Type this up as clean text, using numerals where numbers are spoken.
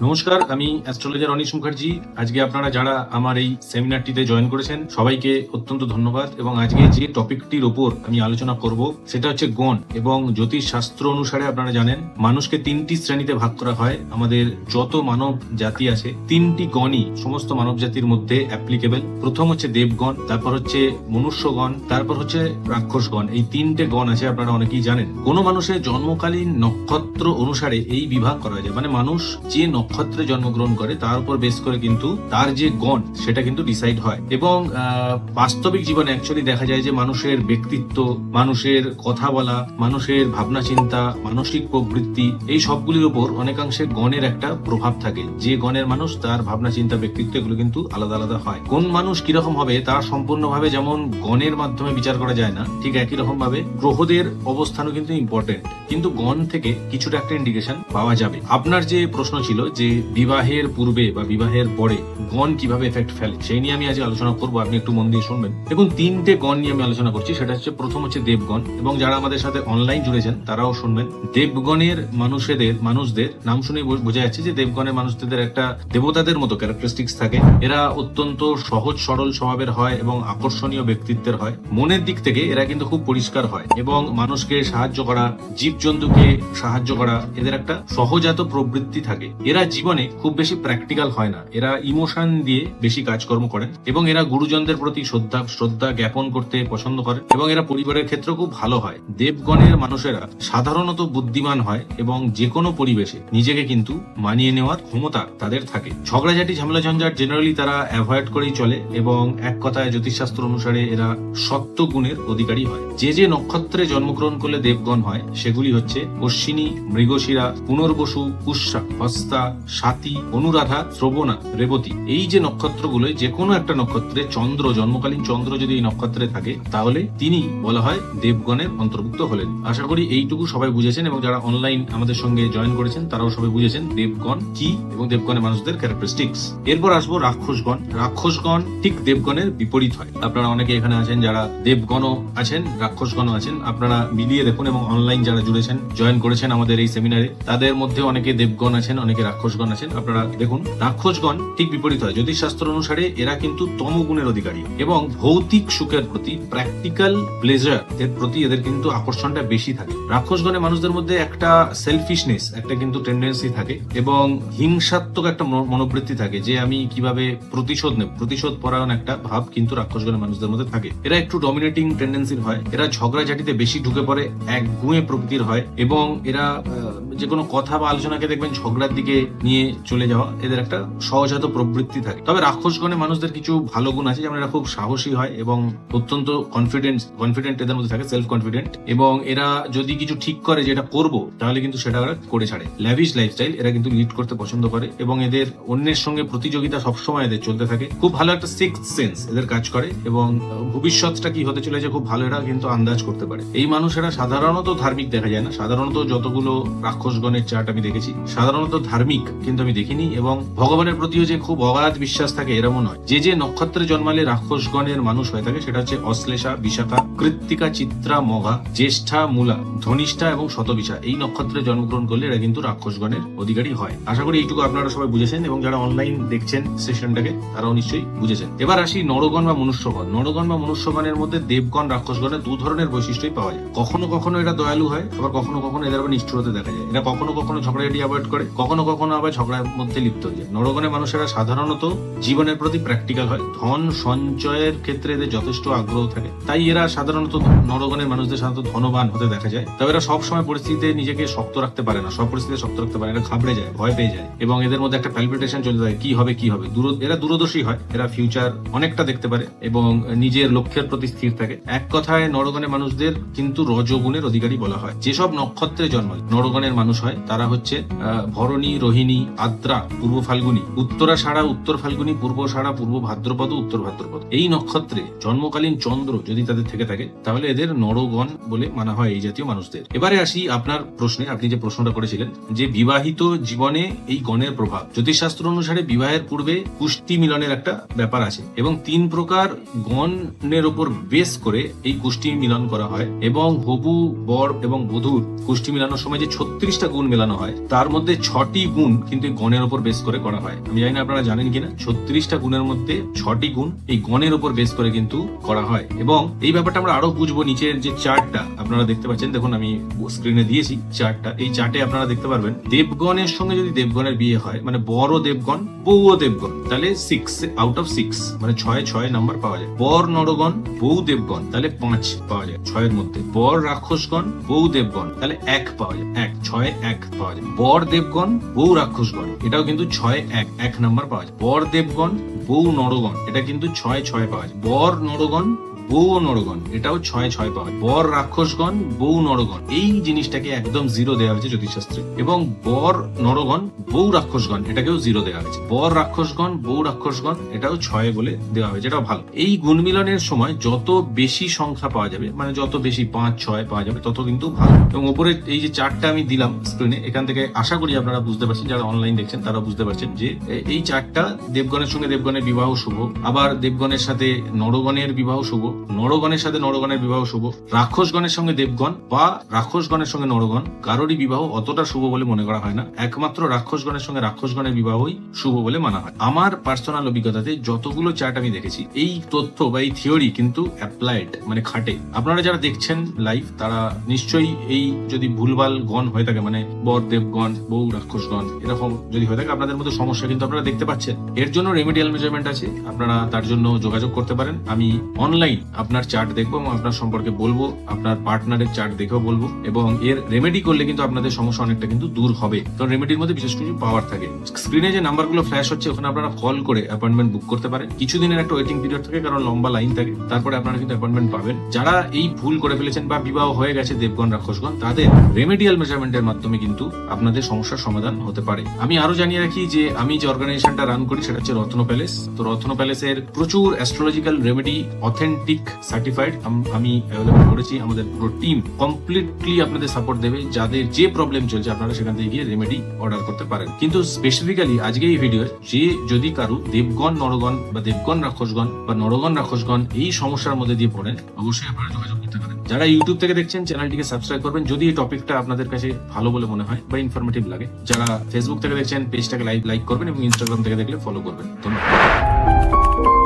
নমস্কার, আমি astrologer anise Mukherjee. আজকে আপনারা যারা আমার এই সেমিনারটিতে জয়েন করেছেন সবাইকে অত্যন্ত ধন্যবাদ। এবং আজকে যে টপিকটির ওপর আমি আলোচনা করব সেটা হচ্ছে গণ। এবং জ্যোতিষ শাস্ত্র অনুসারে আপনারা জানেন মানুষকে তিনটি শ্রেণীতে ভাগ করা হয়। আমাদের যত মানব জাতি আছে তিনটি গণই সমস্ত মানব জাতির মধ্যে অ্যাপ্লিকেবল। প্রথম হচ্ছে দেবগণ, তারপর হচ্ছে মনুষ্যগণ, তারপর হচ্ছে রাক্ষসগণ। এই তিনটে গণ আছে, আপনারা অনেকেই জানেন। কোনো মানুষের জন্মকালীন নক্ষত্র অনুসারে এই বিভাগ করা যায়, মানে মানুষ যে নক্ষত্রে জন্মগ্রহণ করে তার উপর বেস করে কিন্তু তার যে গণ সেটা কিন্তু ডিসাইড হয়। এবং বাস্তবিক জীবনে অ্যাকচুয়ালি দেখা যায় যে মানুষের ব্যক্তিত্ব, মানুষের কথা বলা, মানুষের ভাবনা চিন্তা, মানসিক প্রবৃত্তি, এই সবগুলির উপর অনেকাংশে গণের একটা প্রভাব থাকে। যে গণের মানুষ তার ভাবনা চিন্তা, ব্যক্তিত্ব এগুলো কিন্তু আলাদা আলাদা হয়। কোন মানুষ কিরকম হবে তা সম্পূর্ণভাবে যেমন গণের মাধ্যমে বিচার করা যায় না, ঠিক একই রকম ভাবে গ্রহদের অবস্থানও কিন্তু ইম্পর্টেন্ট। কিন্তু গণ থেকে কিছুটা একটা ইন্ডিকেশন পাওয়া যাবে। আপনার যে প্রশ্ন ছিল যে বিবাহের পূর্বে বা বিবাহের পরে গণ কিভাবে এফেক্ট ফেলে, সেই নিয়ে আমি আজ আলোচনা করবো। আপনি একটু মন দিয়ে শুনবেন। দেখুন, তিনটে গণ নিয়ে আমি আলোচনা করছি। সেটা হচ্ছে, প্রথম হচ্ছে দেবগণ, এবং যারা আমাদের সাথে অনলাইন জুড়েছেন তারাও শুনবেন। দেবগণের মানুষদের নাম শুনে বোঝা যাচ্ছে যে দেবগণের মানুষদের একটা দেবতাদের মতো ক্যারেক্টারিস্টিক্স থাকে। এরা অত্যন্ত সহজ সরল স্বভাবের হয় এবং আকর্ষণীয় ব্যক্তিত্বের হয়। মনের দিক থেকে এরা কিন্তু খুব পরিষ্কার হয় এবং মানুষকে সাহায্য করা, জীবজন্তুকে সাহায্য করা, এদের একটা সহজাত প্রবৃত্তি থাকে। এরা জীবনে খুব বেশি প্র্যাকটিক্যাল হয় না, এরা ইমোশন দিয়ে বেশি কাজকর্ম করেন এবং এরা গুরুজনদের প্রতি শ্রদ্ধা জ্ঞাপন করতে পছন্দ করেন এবং এরা পরিবারের ক্ষেত্রে খুব ভালো হয়। দেবগণের মানুষেরা সাধারণত বুদ্ধিমান হয় এবং যে কোনো পরিবেশে নিজেকে কিন্তু মানিয়ে নেওয়ার ক্ষমতা তাদের থাকে। ঝগড়াঝাটি, ঝামেলা ঝঞ্ঝাট জেনারেলি তারা অ্যাভয়েড করেই চলে এবং এক কথায় জ্যোতিষশাস্ত্র অনুসারে এরা সত্য গুণের অধিকারী হয়। যে যে নক্ষত্রে জন্মগ্রহণ করলে দেবগণ হয় সেগুলি হচ্ছে অশ্বিনী, মৃগশিরা, পুনর্বসু, পুষ্যা, হস্তা, স্বাতী, অনুরাধা, শ্রবণা, রেবতী। এই যে নক্ষত্রগুলো, যে কোনো একটা নক্ষত্রে চন্দ্র, জন্মকালীন চন্দ্র যদি এই নক্ষত্রে থাকে তাহলে তিনি বলা হয় দেবগণের অন্তর্ভুক্ত হলেন। আশা করি এইটুকু সবাই বুঝেছেন এবং যারা অনলাইন আমাদের সঙ্গে জয়েন করেছেন তারাও সবাই বুঝেছেন দেবগণ কি এবং দেবগণের মানুষদের ক্যারেক্টারিস্টিক্স। এরপর আসবো রাক্ষসগণ। রাক্ষসগণ ঠিক দেবগণের বিপরীত হয়। আপনারা অনেকে এখানে আছেন যারা দেবগণও আছেন, রাক্ষসগণও আছেন। আপনারা মিলিয়ে দেখুন এবং অনলাইন যারা জুড়েছেন, জয়েন করেছেন আমাদের এই সেমিনারে, তাদের মধ্যে অনেকে দেবগণ আছেন, অনেকে রাক্ষসগণ আছেন। আপনারা দেখুন, রাক্ষসগণ ঠিক বিপরীত হয়। জ্যোতিষশাস্ত্র অনুসারে এরা কিন্তু তমগুণের অধিকারী এবং ভৌতিক সুখের প্রতি, প্র্যাকটিক্যাল প্লেজার এর প্রতি এদের কিন্তু আকর্ষণটা বেশি থাকে। রাক্ষসগণের মানুষদের মধ্যে একটা সেলফিশনেস, একটা কিন্তু টেন্ডেন্সি থাকে এবং হিংসাত্মক একটা মনোবৃত্তি থাকে যে আমি কিভাবে প্রতিশোধ নেব, প্রতিশোধ পরায়ণ একটা ভাব কিন্তু রাক্ষসগণের মানুষদের মধ্যে থাকে। এরা একটু ডমিনেটিং টেন্ডেন্সির হয়। এরা ঝগড়াঝাটিতে বেশি ঢুকে পড়ে, একগুঁয়ে প্রকৃতির হয় এবং এরা যে কোনো কথা বা আলোচনাকে দেখবেন ঝগড়ার দিকে নিয়ে চলে যাওয়া, এদের একটা সহজাত প্রবৃত্তি থাকে। তবে রাক্ষসগণের মানুষদের কিছু ভালো গুণ আছে, যেমন এরা খুব সাহসী হয় এবং অত্যন্ত কনফিডেন্ট এদের মধ্যে থাকে, সেলফ কনফিডেন্ট। এবং এরা যদি কিছু ঠিক করে যেটা করব তাহলে কিন্তু সেটা ওরা করে ছাড়ে। ল্যাভিশ লাইফস্টাইল এরা কিন্তু লিড করতে পছন্দ করে এবং এদের অন্যের সঙ্গে প্রতিযোগিতা সবসময় এদের চলতে থাকে। খুব ভালো একটা সিক্সথ সেন্স এদের কাজ করে এবং ভবিষ্যৎটা কি হতে চলেছে খুব ভালো এরা কিন্তু আন্দাজ করতে পারে। এই মানুষেরা সাধারণত ধার্মিক দেখা যায় না। সাধারণত যতগুলো রাক্ষসগণের চার্ট আমি দেখেছি সাধারণত ধার্মিক কিন্তু আমি দেখিনি এবং ভগবানের প্রতিও যে খুব অগাধ বিশ্বাস থাকে এরকম নয়। যে যে নক্ষত্রে জন্মালে রাক্ষসগণের মানুষ হয়ে থাকে সেটা হচ্ছে অশ্লেষা, বিশাখা, কৃত্তিকা, চিত্রা, মঘা, জ্যেষ্ঠা, মূলা, ধনিষ্ঠা এবং শতবিশা। এই নক্ষত্রে জন্মগ্রহণ করলে এরা কিন্তু রাক্ষসগণের অধিকারী হয়। আশা করি এইটুকু আপনারা সবাই বুঝেছেন এবং যারা অনলাইন দেখছেন সেশনটাকে তারাও নিশ্চয়ই বুঝেছেন। এবার আসি নরগণ বা মনুষ্যগণ। নরগণ বা মনুষ্যগণের মধ্যে দেবগণ, রাক্ষসগণের দু ধরনের বৈশিষ্ট্যই পাওয়া যায়। কখনো কখনো এরা দয়ালু হয়, আবার কখনো কখনো এদের আবার নিষ্ঠুর হতে দেখা যায়। এরা কখনো কখনো ঝগড়াঝাটি অ্যাভয়েড করে, কখনো কখনো আবার ঝগড়ার মধ্যে লিপ্ত হয়ে যায়। নরগণের মানুষেরা সাধারণত জীবনের প্রতি প্র্যাকটিক্যাল হয়, ধন সঞ্চয়ের ক্ষেত্রে এদের যথেষ্ট আগ্রহ থাকে। তাই এরা সাধারণত নরগণের মানুষদের সাধারণত ধনবান হতে দেখা যায়। তবে এরা সবসময় পরিস্থিতিতে নিজেকে শক্ত রাখতে পারে না, সব পরিস্থিতিতে শক্ত রাখতে পারে না। এরা ঘাবড়ে যায়, ভয় পেয়ে যায় এবং এদের মধ্যে একটা প্যালপিটেশন চলতে থাকে, কি হবে কি হবে। এরা দূরদর্শী হয়, এরা ফিউচার অনেকটা দেখতে পারে এবং নিজের লক্ষ্যের প্রতি স্থির থাকে। এক কথায় নরগণের মানুষদের কিন্তু রজগুণের অধিকারী বলা হয়। যেসব নক্ষত্রে জন্ম নরগণের মানুষ হয় তারা হচ্ছে ভরণী, রোহিণী, আদ্রা, পূর্ব ফাল্গুনী, উত্তরাষাঢ়া, উত্তর ফাল্গুনী, পূর্বষাঢ়া, পূর্ব ভাদ্রপদ, উত্তর ভাদ্রপদ। এই নক্ষত্রে জন্মকালীন চন্দ্র যদি তাদের থেকে থাকে তাহলে এদের নরগণ বলে মানা হয় এই জাতীয় মানুষদের। এবারে আসি আপনার প্রশ্নে, আপনি যে প্রশ্নটা করেছিলেন যে বিবাহিত জীবনে এই গণের প্রভাব। জ্যোতিষশাস্ত্র অনুসারে বিবাহের পূর্বে কুষ্টি মিলনের একটা ব্যাপার আছে এবং 3 প্রকার গণের উপর বেস করে এই কুষ্টি মিলন করা হয় এবং হবু বর এবং বধূর কুষ্টি মিলানোর সময় যে 36টা গুণ মেলানো হয় তার মধ্যে 6টি গুণ গুণ কিন্তু এই গণের উপর বেস করে করা হয়। আমি জানি না আপনারা জানেন কিনা, 36টা গুণের মধ্যে 6টি গুণ এই গণের উপর বেস করে কিন্তু করা হয়। এবং এই ব্যাপারটা আমরা আরো বুঝবো নিচের যে চার্টটা আপনারা দেখতে পাচ্ছেন, দেখুন আমি স্ক্রিনে দিয়েছি চার্টটা। এই চার্টে আপনারা দেখতে পারবেন দেবগণের সঙ্গে যদি দেবগণের বিয়ে হয়, মানে বড় দেবগণ বউ দেবগণ, তাহলে 6 আউট অফ 6 মানে 6 নাম্বার পাওয়া যায়। বর নরগণ বউ দেবগণ তাহলে 5 পাওয়া যায় 6 এর মধ্যে। বর রাক্ষসগণ বউ দেবগণ তাহলে 1 পাওয়া যায়, 1 পাওয়া যায়। বর দেবগণ বউ রাক্ষসগণ এটাও কিন্তু 1 নাম্বার পাওয়া যায়। বর দেবগণ বউ নরগণ এটা কিন্তু 6 পাওয়া যায়। বর নরগণ বউ নরগণ এটাও 6 পাওয়া যায়। বর রাক্ষসগণ বউ নরগণ এই জিনিসটাকে একদম 0 দেওয়া হয়েছে জ্যোতিষশাস্ত্রে। এবং বর নরগণ বউ রাক্ষসগণ এটাকেও 0 দেওয়া হয়েছে। বর রাক্ষসগণ বউ রাক্ষসগণ এটাও 6 বলে দেওয়া হয়েছে, এটাও ভালো। এই গুণমিলনের সময় যত বেশি সংখ্যা পাওয়া যাবে, মানে যত বেশি 5, 6 পাওয়া যাবে তত কিন্তু ভালো। এবং উপরে এই যে চার্টটা আমি দিলাম স্ক্রিনে, এখান থেকে আশা করি আপনারা বুঝতে পারছেন, যারা অনলাইন দেখছেন তারা বুঝতে পারছেন যে এই চার্টটা দেবগণের সঙ্গে দেবগণের বিবাহ শুভ, আবার দেবগণের সাথে নরগণের বিবাহ শুভ, নরগণের সাথে নরগণের বিবাহ শুভ, রাক্ষসগণের সঙ্গে দেবগণ বা রাক্ষসগণের সঙ্গে নরগণ কারোরই বিবাহ অতটা শুভ বলে মনে করা হয় না। একমাত্র রাক্ষসগণের সঙ্গে রাক্ষসগণের বিবাহই শুভ বলে মানা হয়। আমার পার্সোনাল অভিজ্ঞতাতে যতগুলো চার্ট আমি দেখেছি, এই তথ্য বা এই থিওরি কিন্তু অ্যাপ্লাইড মানে খাটে। আপনারা যারা দেখছেন লাইভ তারা নিশ্চয়ই এই যদি ভুলভাল গণ হয়ে থাকে, মানে বর দেবগণ বউ রাক্ষসগণ এরকম যদি হয়ে থাকে, আপনাদের মধ্যে সমস্যা কিন্তু আপনারা দেখতে পাচ্ছেন। এর জন্য রেমেডিয়াল মেজারমেন্ট আছে, আপনারা তার জন্য যোগাযোগ করতে পারেন। আমি অনলাইন আপনার চার্ট দেখবো এবং আপনার সম্পর্কে বলবো, আপনার পার্টনারের চার্ট দেখেও বলবো, এবং এর রেমেডি করলে কিন্তু আপনাদের সমস্যা অনেকটা কিন্তু দূর হবে। কারণ রেমেডির মধ্যে বিশেষ কিছু পাওয়ার থাকে। স্ক্রিনে যে নাম্বারগুলো ফ্ল্যাশ হচ্ছে ওখানে আপনারা কল করে অ্যাপয়েন্টমেন্ট বুক করতে পারেন। কিছুদিনের একটা ওয়েটিং পিরিয়ড থাকে, কারণ লম্বা লাইন থাকে, তারপরে আপনারা কিন্তু অ্যাপয়েন্টমেন্ট পাবেন। যারা এই ভুল করে ফেলেছেন বা বিবাহ হয়ে গেছে দেবগণ রাক্ষসগণ, তাদের রেমেডিয়াল মেজারমেন্টের মাধ্যমে কিন্তু আপনাদের সমস্যার সমাধান হতে পারে। আমি আরো জানিয়ে রাখি যে আমি যে অর্গানাইজেশনটা রান করি সেটা হচ্ছে রত্ন প্যালেস। তো রত্ন প্যালেসের প্রচুর অ্যাস্ট্রোলজিক্যাল রেমেডি অথেন্টিক সার্টিফাইড আমি অ্যাভেলেবল করেছি। আমাদের পুরো টিম কমপ্লিটলি আপনাদের সাপোর্ট দেবে। যাদের যে প্রবলেম চলছে আপনারা সেখান থেকে গিয়ে রেমেডি অর্ডার করতে পারেন। কিন্তু স্পেসিফিক্যালি আজকে এই ভিডিও যে যদি কারো দেবগণ নরগণ বা দেবগণ রাক্ষসগণ বা নরগণ রাক্ষসগণ এই সমস্যার মধ্যে দিয়ে পড়েন, অবশ্যই আপনারা যোগাযোগ করতে পারেন। যারা ইউটিউব থেকে দেখছেন চ্যানেলটিকে সাবস্ক্রাইব করবেন যদি এই টপিকটা আপনাদের কাছে ভালো বলে মনে হয় বা ইনফরমেটিভ লাগে। যারা ফেসবুক থেকে দেখছেন পেজটাকে লাইক করবেন এবং ইনস্টাগ্রাম থেকে দেখলে ফলো করবেন। ধন্যবাদ।